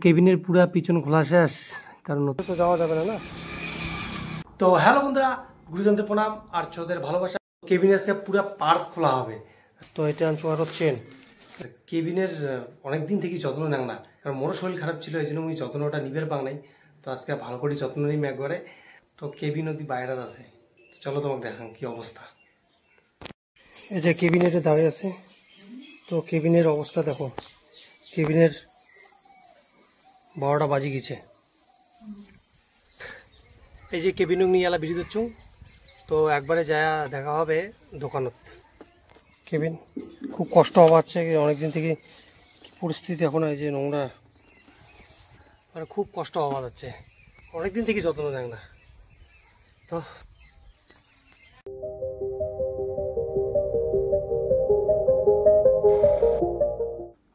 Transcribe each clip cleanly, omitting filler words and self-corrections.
কেবিনের পুরা পিছন খোলা শেষ, কারণ তো যাওয়া যাবে না। তো হ্যালো বন্ধুরা, গুরুজনদের প্রণাম আর ছোটদের ভালোবাসা। কেবিনের সে পুরা পার্স খোলা হবে। তো এটা আনছো আর চেন। কেবিনের অনেকদিন থেকে যত্ন নেন না, কারণ মোরও শরীর খারাপ ছিল, এই জন্য আমি যত্নটা নিবের পাং নাই। তো আজকে ভালো করে যত্ন নিই একবারে। তো কেবিন অতি বাইরে আছে, চলো তোমাকে দেখান কি অবস্থা। এই যে কেবিনেটে দাঁড়িয়ে আছে, তো কেবিনের অবস্থা দেখো। কেবিনের 12টা বাজি গেছে। এই যে কেবিন নিয়ে এলা বেরিয়ে দিচ্ছ, তো একবারে যা দেখা হবে দোকানত। কেবিন খুব কষ্ট হচ্ছে, অনেকদিন থেকে পরিস্থিতি এখন এই যে নোংরা, মানে খুব কষ্ট হওয়া যাচ্ছে, অনেকদিন থেকে যত্ন নেয় না।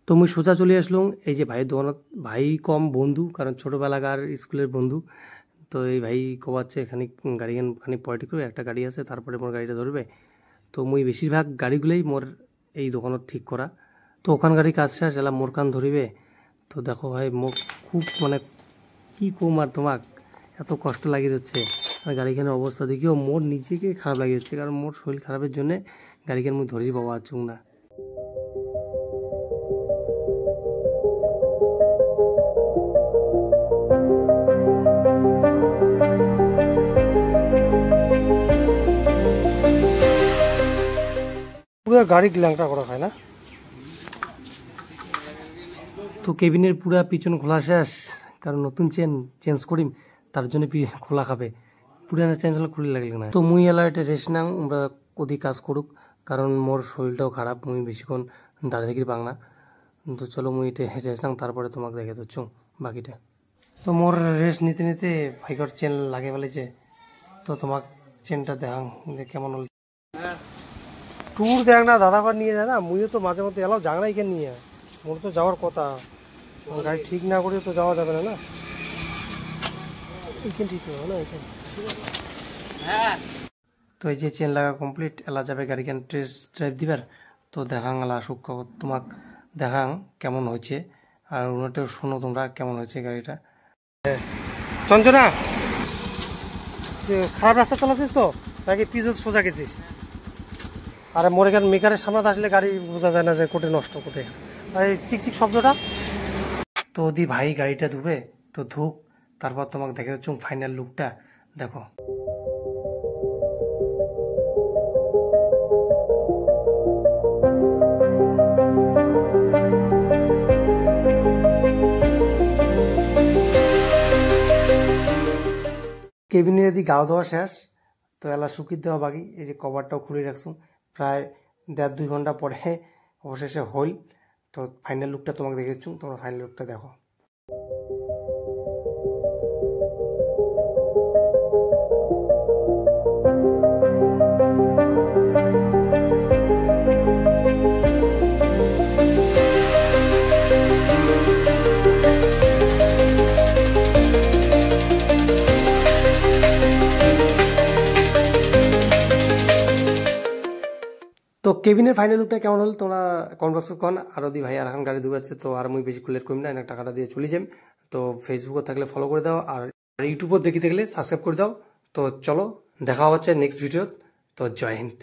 তো মুই সোজা চলে আসলাম এই যে ভাইয়ের দোকানত। ভাই কম বন্ধু, কারণ ছোটোবেলাকার স্কুলের বন্ধু। তো এই ভাই কবাচ্ছে এখানে গাড়ি খানিক পয়টি করে একটা গাড়ি আছে, তারপরে মোর গাড়িটা ধরবে। তো মুই বেশিরভাগ গাড়িগুলোই মোর এই দোকানত ঠিক করা। তো ওখান গাড়ি কাজ শেষ এলা মোর কান ধরিবে। তো দেখো ভাই মোক খুব মানে কি কম আর তোমাক, এত কষ্ট লাগিয়ে যাচ্ছে। আর গাড়িখানের অবস্থা দেখিও মোর নিজেকে খারাপ লাগিয়ে যাচ্ছে, কারণ মোর শরীর খারাপের জন্য গাড়িখান মুই ধরেই পাওয়া চুং না। পুরো গাড়ি ল্যাংটা করা হয় না। তো কেবিনের পুরা পিছন খোলা শেষ, কারণ নতুন চেন চেঞ্জ করিম, তার জন্য খোলা খাবে। পুরানো চেঞ্জ হলে খুলে লাগলে না। তো মুই এলা এটা রেস্ট নাও, আমরা কদি কাজ করুক, কারণ মোর শরীরটাও খারাপ, মুই বেশিক্ষণ দাঁড়িয়ে থাকি পাং না। তো চলো মুই এটা রেস্ট নাও, তারপরে তোমাকে দেখে দিচ্ছ বাকিটা। তো মোর রেস্ট নিতে নিতে ভাইকর চেন লাগে ফেলেছে। তো তোমাক চেনটা দেখাং যে কেমন হল। ট্যুর দেখ না, দাদাবার নিয়ে যায় না, মুইও তো মাঝে মধ্যে এলাও জাংলা এখানে নিয়ে, মোর তো যাওয়ার কথা। গাড়ি ঠিক না করে তো যাওয়া যাবে না। না এখানে ঠিক হবে না এখানে। তো এই যে চেন লাগা কমপ্লিট, এলা যাবে গাড়িখান টেস্ট ড্রাইভ দিবার। তো দেখাং এলা সুখ তোমাক দেখাং কেমন হয়েছে, আর ওনাটাও শোনো তোমরা কেমন হয়েছে গাড়িটা। চঞ্চনা, খারাপ রাস্তা চালাচ্ছিস তো নাকি পিছত সোজা গেছিস? আরে মোর এখানে মেকারের সামনে আসলে গাড়ি বোঝা যায় না যে কোটে নষ্ট কোটে, এই চিকচিক শব্দটা। তো দি ভাই গাড়িটা ধুবে, তো ধুক, তারপর তোমাকে দেখে দিচ্ছ ফাইনাল লুকটা দেখো। কেবিনের এদিকে গাও দেওয়া শেষ, তো এলা শুকিয়ে দেওয়া বাকি। এই যে কভারটাও খুলে রাখছো, প্রায় 1.5-2 ঘন্টা পরে অবশেষে হল। তো ফাইনাল লুকটা তোমাকে দেখেছো, তোমরা ফাইনাল লুকটা দেখো। তো কেবিনের ফাইনাল লুকটা কেমন হল তোমরা কমেন্ট বক্সে কন। আর যদি ভাই আর এখন গাড়ি ধুবাচ্ছে, তো আর মুই বেশি কুলেট করিম না, এনে টাকাটা দিয়ে চলে যাম। তো ফেসবুকে থাকলে ফলো করে দাও, আর ইউটিউবত দেখি থাকলে সাবস্ক্রাইব করে দাও। তো চলো দেখা হচ্ছে নেক্সট ভিডিওত। তো জয় হিন্দ।